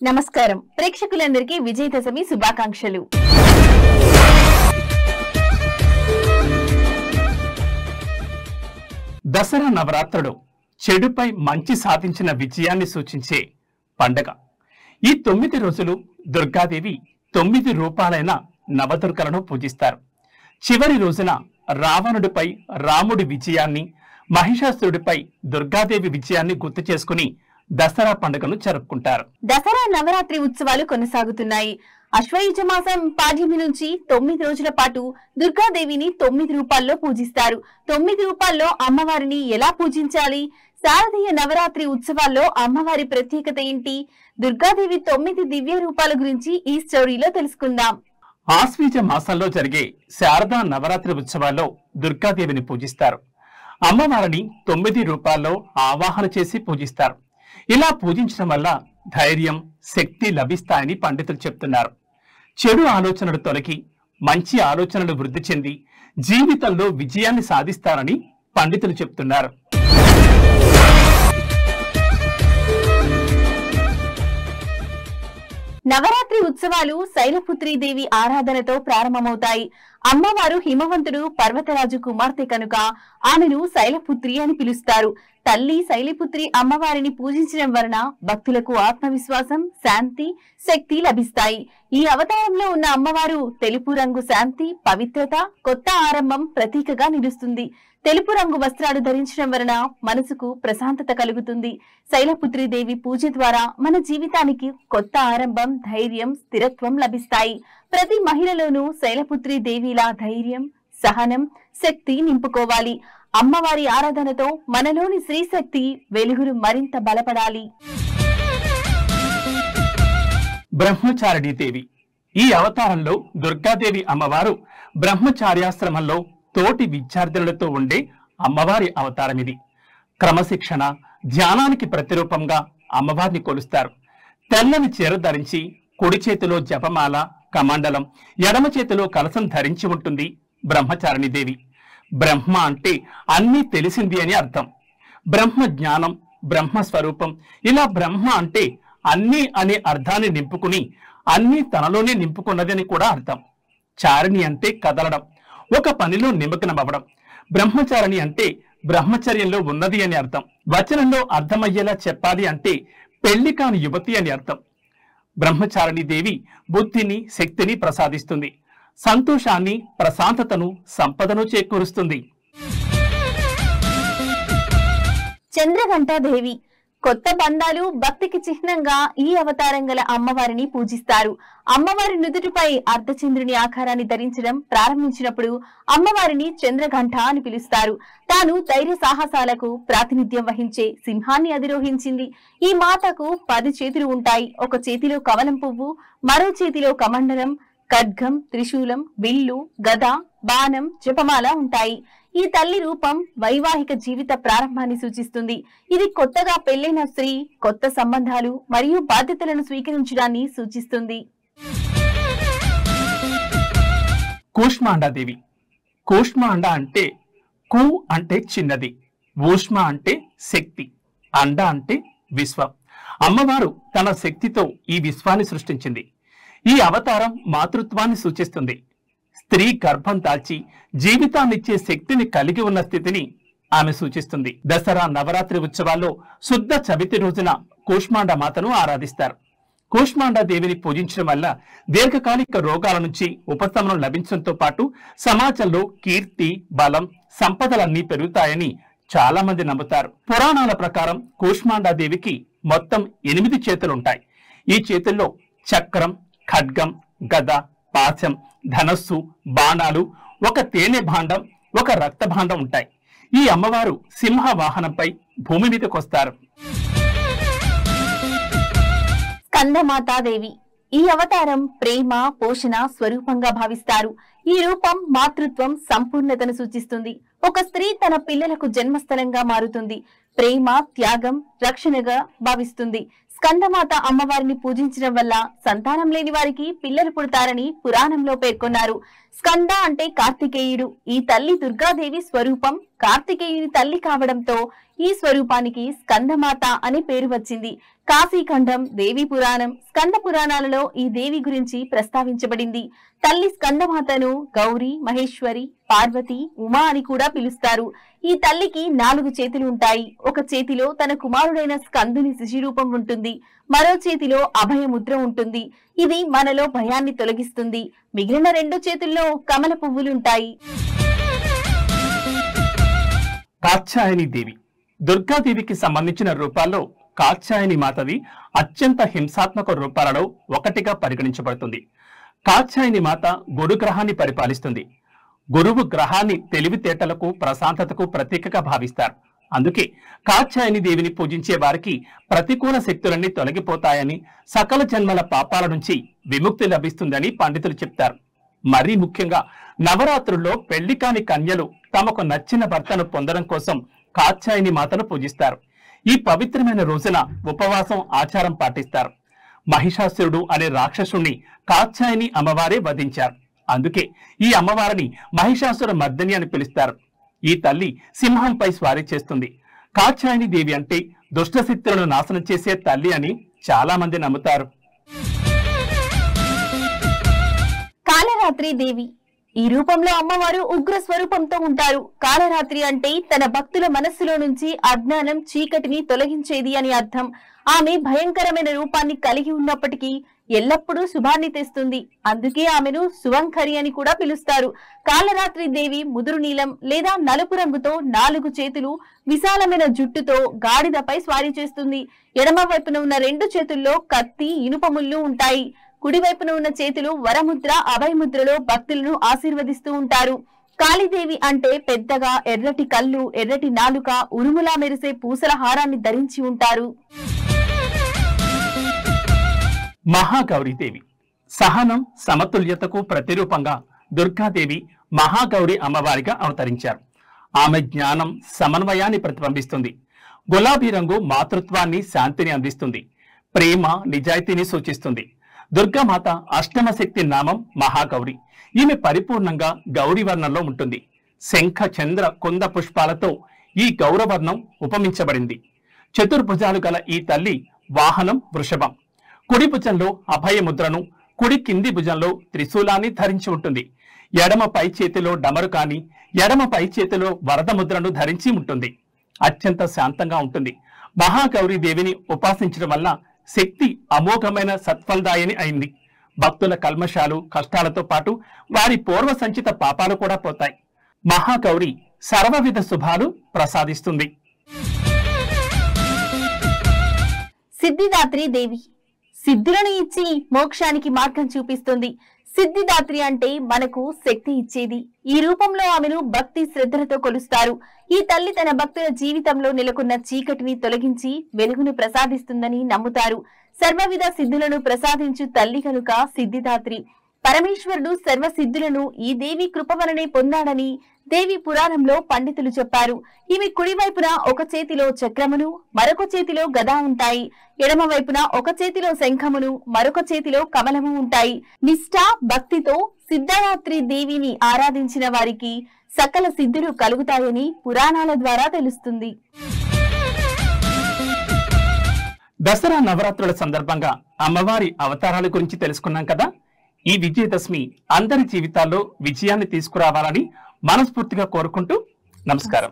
నమస్కారం ప్రేక్షకులందరికీ విజయదశమి శుభాకాంక్షలు। దసరా నవరాత్రులు చెడుపై మంచి సాధించిన విజయాన్ని సూచించే పండగ। ఈ 9 రోజులు దుర్గాదేవి 9 రూపాలైన నవదుర్గలను పూజిస్తారు। చివరి రోజున రావణుడిపై రాముడి విజయాన్ని, మహిషాసురుడిపై దుర్గాదేవి విజయాన్ని గుర్తు చేసుకుని దసరా పండుగను జరుపుకుంటారు। దసరా నవరాత్రి ఉత్సవాలు కొనసాగుతున్నాయి। అశ్వయుజ మాసం పాడ్యమి నుంచి 9 రోజుల పాటు దుర్గాదేవిని 9 రూపాల్లో పూజిస్తారు। 9 రూపాల్లో అమ్మవారిని ఎలా పూజించాలి? శారదీయ నవరాత్రి ఉత్సవాల్లో అమ్మవారి ప్రత్యేకత ఏంటి? దుర్గాదేవి 9 దివ్య రూపాల గురించి ఈ స్టోరీలో తెలుసుకుందాం। ఆశ్వీజ మాసంలో జరిగే శారదా నవరాత్రి ఉత్సవాల్లో దుర్గాదేవిని పూజిస్తారు। అమ్మవారిని 9 రూపాల్లో ఆవాహన చేసి పూజిస్తారు। ఇలా పూజించడం వల్ల ధైర్యం, శక్తి లభిస్తాయని పండితులు చెప్తున్నారు। చెడు ఆలోచనలు తొలగి మంచి ఆలోచనలు వృద్ధి చెంది జీవితంలో విజయాన్ని సాధిస్తారని పండితులు చెప్తున్నారు। నవరాత్రి ఉత్సవాలు శైలపుత్రీ దేవి ఆరాధనతో ప్రారంభమవుతాయి। అమ్మవారు హిమవంతుడు పర్వతరాజు కుమార్తె కనుక ఆమెను శైలపుత్రి అని పిలుస్తారు। తల్లి శైలపుత్రి అమ్మవారిని పూజించడం వలన భక్తులకు ఆత్మవిశ్వాసం, శాంతి, శక్తి లభిస్తాయి। ఈ అవతారంలో ఉన్న అమ్మవారు తెలుపు రంగు శాంతి, పవిత్రత, కొత్త ఆరంభం ప్రతీకగా నిలుస్తుంది। తెలుపు రంగు వస్త్రాలు ధరించడం వలన మనసుకు ప్రశాంతత కలుగుతుంది। శైలపుత్రీ దేవి పూజ ద్వారా మన జీవితానికి కొత్త ఆరంభం, ధైర్యం, స్థిరత్వం లభిస్తాయి। ప్రతి మహిళలోనూ శైలపుత్రీ దేవిలా ధైర్యం, సహనం, శక్తి నింపుకోవాలి। అమ్మవారి ఆరాధనతో మనలోని శ్రీశక్తి వెలుగులు మరింత బలపడాలి। బ్రహ్మచారిణీ దేవి ఈ అవతారంలో దుర్గాదేవి అమ్మవారు బ్రహ్మచార్యాశ్రమంలో తోటి విద్యార్థులతో ఉండే అమ్మవారి అవతారం ఇది। క్రమశిక్షణ, ధ్యానానికి ప్రతిరూపంగా అమ్మవారిని కొలుస్తారు। తెల్లని చీర ధరించి కుడి చేతిలో జపమాల, కమండలం, ఎడమ చేతిలో కలశం ధరించి ఉంటుంది బ్రహ్మచారిణీ దేవి। బ్రహ్మ అంటే అన్నీ తెలిసింది అని అర్థం। బ్రహ్మ జ్ఞానం, బ్రహ్మ స్వరూపం, ఇలా బ్రహ్మ అంటే అన్నీ అనే అర్థాన్ని నింపుకుని అన్నీ తనలోనే నింపుకున్నది అని కూడా అర్థం। చారిణి అంటే కదలడం, ఒక పనిలో నిమగ్నమవ్వడం। బ్రహ్మచారిణి అంటే బ్రహ్మచర్యంలో ఉన్నది అని అర్థం। వచనంలో అర్థమయ్యేలా చెప్పాలి అంటే పెళ్లి కాని యువతి అని అర్థం। బ్రహ్మచారిణీ దేవి బుద్ధిని, శక్తిని ప్రసాదిస్తుంది। సంతోషాన్ని, ప్రశాంతతను, సంపదను చేకూరుస్తుంది। చంద్రఘంటాదేవి కొత్త బంధాలు, భక్తికి చిహ్నంగా ఈ అవతారం గల అమ్మవారిని పూజిస్తారు। అమ్మవారి నుదుటిపై అర్ధచంద్రుని ఆకారాన్ని ధరించడం ప్రారంభించినప్పుడు అమ్మవారిని చంద్రఘంట అని పిలుస్తారు। తాను ధైర్య సాహసాలకు ప్రాతినిధ్యం వహించే సింహాన్ని అధిరోహించింది। ఈ మాతకు 10 చేతులు ఉంటాయి। ఒక చేతిలో కమలం పువ్వు, మరో చేతిలో కమండలం, ఖడ్గం, త్రిశూలం, విల్లు, గద, బాణం, జపమాల ఉంటాయి। ఈ తల్లి రూపం వైవాహిక జీవిత ప్రారంభాన్ని సూచిస్తుంది। ఇది కొత్తగా పెళ్లైన స్త్రీ కొత్త సంబంధాలు మరియు బాధ్యతలను స్వీకరించడాన్ని సూచిస్తుంది। కూష్మాండాదేవి కూష్మాండ అంటే కు అంటే చిన్నది, ఊష్మ అంటే శక్తి, అండ అంటే విశ్వం। అమ్మవారు తన శక్తితో ఈ విశ్వాన్ని సృష్టించింది। ఈ అవతారం మాతృత్వాన్ని సూచిస్తుంది। స్త్రీ గర్భం దాల్చి జీవితాన్నిచ్చే శక్తిని కలిగి ఉన్న స్థితిని ఆమె సూచిస్తుంది। దసరా నవరాత్రి ఉత్సవాల్లో శుద్ధ చవితి రోజున కూష్మాండ మాతను ఆరాధిస్తారు। కూష్మాండ దేవిని పూజించడం వల్ల దీర్ఘకాలిక రోగాల నుంచి ఉపశమనం లభించడంతో పాటు సమాజంలో కీర్తి, బలం, సంపదలన్నీ పెరుగుతాయని చాలా మంది నమ్ముతారు। పురాణాల ప్రకారం కూష్మాండ దేవికి మొత్తం 8 చేతులుంటాయి। ఈ చేతుల్లో చక్రం, ఖడ్గం, గద, పాశం, ధనస్సు, బాణాలు, ఒక తేనె భాండం, ఒక రక్త భాండం ఉంటాయి। ఈ అమ్మవారు సింహ వాహనంపై భూమి మీదకొస్తారు। స్కందమాతాదేవి ఈ అవతారం ప్రేమ, పోషణ స్వరూపంగా భావిస్తారు। ఈ రూపం మాతృత్వం, సంపూర్ణతను సూచిస్తుంది। ఒక స్త్రీ తన పిల్లలకు జన్మస్థలంగా మారుతుంది। ప్రేమ, త్యాగం, రక్షణగా భావిస్తుంది। స్కందమాత అమ్మవారిని పూజించడం వల్ల సంతానం లేని వారికి పిల్లలు పుడతారని పురాణంలో పేర్కొన్నారు। స్కంద అంటే కార్తికేయుడు। ఈ తల్లి దుర్గాదేవి స్వరూపం కార్తికేయుని తల్లి కావడంతో ఈ స్వరూపానికి స్కందమాత అని పేరు వచ్చింది. కాశీఖండం, దేవి పురాణం, స్కంద పురాణాలలో ఈ దేవి గురించి ప్రస్తావించబడింది. తల్లి స్కందమాతను గౌరీ, మహేశ్వరి, పార్వతి, ఉమా అని కూడా పిలుస్తారు. ఈ తల్లికి 4 చేతులు ఉంటాయి. ఒక చేతిలో తన కుమారుడైన స్కందుని శిశురూపం ఉంటుంది. మరో చేతిలో అభయముద్ర ఉంటుంది. ఇది మనలో భయాన్ని తొలగిస్తుంది. మిగిలిన 2 చేతుల్లో కమల పువ్వులుంటాయి. కాత్యాయని దేవి దుర్గాదేవికి సంబంధించిన రూపాల్లో కాత్యాయని మాతవి అత్యంత హింసాత్మక రూపాలలో ఒకటిగా పరిగణించబడుతుంది. కాత్యాయని మాత గురు గ్రహాన్ని పరిపాలిస్తుంది. గురువు గ్రహాన్ని తెలివితేటలకు, ప్రశాంతతకు ప్రతీకగా భావిస్తారు. అందుకే కాత్యాయని దేవిని పూజించే వారికి ప్రతికూల శక్తులన్నీ తొలగిపోతాయని, సకల జన్మల పాపాల నుంచి విముక్తి లభిస్తుందని పండితులు చెప్తారు. మరీ ముఖ్యంగా నవరాత్రుల్లో పెళ్లి కాని కన్యలు తమకు నచ్చిన భర్తను పొందడం కోసం కాత్యాయని మాతను పూజిస్తారు. ఈ పవిత్రమైన రోజున ఉపవాసం, ఆచారం పాటిస్తారు. మహిషాసురుడు అనే రాక్షసుణ్ణి కాత్యాయని అమ్మవారే వధించారు. అందుకే ఈ అమ్మవారిని మహిషాసుర మర్దిని అని పిలుస్తారు. ఈ తల్లి సింహంపై స్వారీ చేస్తుంది. కాత్యాయని దేవి అంటే దుష్టశక్తులను నాశనం చేసే తల్లి అని చాలా మంది నమ్ముతారు. కాలరాత్రి దేవి ఈ రూపంలో అమ్మవారు ఉగ్ర స్వరూపంతో ఉంటారు. కాలరాత్రి అంటే తన భక్తుల మనస్సులో నుంచి అజ్ఞానం, చీకటిని తొలగించేది అని అర్థం. ఆమె భయంకరమైన రూపాన్ని కలిగి ఉన్నప్పటికీ ఎల్లప్పుడూ శుభాన్ని తెస్తుంది. అందుకే ఆమెను శుభంకరి అని కూడా పిలుస్తారు. కాలరాత్రి దేవి ముదురు నీలం లేదా నలుపు రంగుతో 4 చేతులు, విశాలమైన జుట్టుతో గాడిదపై స్వారీ చేస్తుంది. ఎడమ వైపున ఉన్న 2 చేతుల్లో కత్తి, ఇనుప ముళ్ళు ఉంటాయి. కుడివైపున ఉన్న చేతులు వరముద్ర, అభయముద్రలో భక్తులను ఆశీర్వదిస్తూ ఉంటారు. కాళీదేవి అంటే పెద్దగా ఎర్రటి కళ్ళు, ఎర్రటి నాలుక, ఉరుములా మెరిసే పూసల హారాన్ని ధరించి ఉంటారు. మహాగౌరీదేవి సహనం, సమతుల్యతకు ప్రతిరూపంగా దుర్గాదేవి మహాగౌరి అమ్మవారిగా అవతరించారు. ఆమె జ్ఞానం, సమన్వయాన్ని ప్రతిబింబిస్తుంది. గులాబీ రంగు మాతృత్వాన్ని, శాంతిని అందిస్తుంది. ప్రేమ, నిజాయితీని సూచిస్తుంది. దుర్గామాత అష్టమ శక్తి నామం మహాగౌరి. ఈమె పరిపూర్ణంగా గౌరీ వర్ణంలో ఉంటుంది. శంఖ, చంద్ర, కుంద పుష్పాలతో ఈ గౌరవర్ణం ఉపమించబడింది. చతుర్భుజాలు గల ఈ తల్లి వాహనం వృషభం. కుడి భుజంలో అభయముద్రను, కుడి కింది భుజంలో త్రిశూలాన్ని ధరించి ఉంటుంది. ఎడమ పై చేతిలో డమరుకాని, ఎడమ పై చేతిలో వరద ముద్రను ధరించి ఉంటుంది. అత్యంత శాంతంగా ఉంటుంది. మహాగౌరీ దేవిని ఉపాసించడం వల్ల శక్తి అమోఘమైన సత్ఫలదాయని అయింది. భక్తుల కల్మషాలు, కష్టాలతో పాటు వారి పూర్వ సంచిత పాపాలు కూడా పోతాయి. మహాగౌరి సర్వవిధ శుభాలు ప్రసాదిస్తుంది. సిద్ధిదాత్రి దేవి సిద్ధులను ఇచ్చి మోక్షానికి మార్గం చూపిస్తుంది. సిద్ధిదాత్రి అంటే మనకు శక్తి ఇచ్చేది. ఈ రూపంలో ఆమెను భక్తి శ్రద్ధలతో కొలుస్తారు. ఈ తల్లి తన భక్తుల జీవితంలో నెలకొన్న చీకటిని తొలగించి వెలుగును ప్రసాదిస్తుందని నమ్ముతారు. సర్వవిధ సిద్ధులను ప్రసాదించు తల్లి కనుక సిద్ధిదాత్రి. పరమేశ్వరుడు సర్వ సిద్ధులను ఈ దేవి కృప వలనే పొందాడని దేవి పురాణంలో పండితులు చెప్పారు. ఈమె కుడివైపున ఒక చేతిలో చక్రమును, మరొక చేతిలో గద ఉంటాయి. ఎడమ వైపున ఒక చేతిలో శంఖమును, మరొక చేతిలో కమలము ఉంటాయి. నిష్ఠ, భక్తితో సిద్ధిదాత్రి దేవిని ఆరాధించిన వారికి సకల సిద్ధులు కలుగుతాయని పురాణాల ద్వారా తెలుస్తుంది. దసరా నవరాత్రుల సందర్భంగా అమ్మవారి అవతారాల గురించి తెలుసుకున్నాం కదా. ఈ విజయదశమి అందరి జీవితాల్లో విజయాన్ని తీసుకురావాలని మనస్ఫూర్తిగా కోరుకుంటూ నమస్కారం.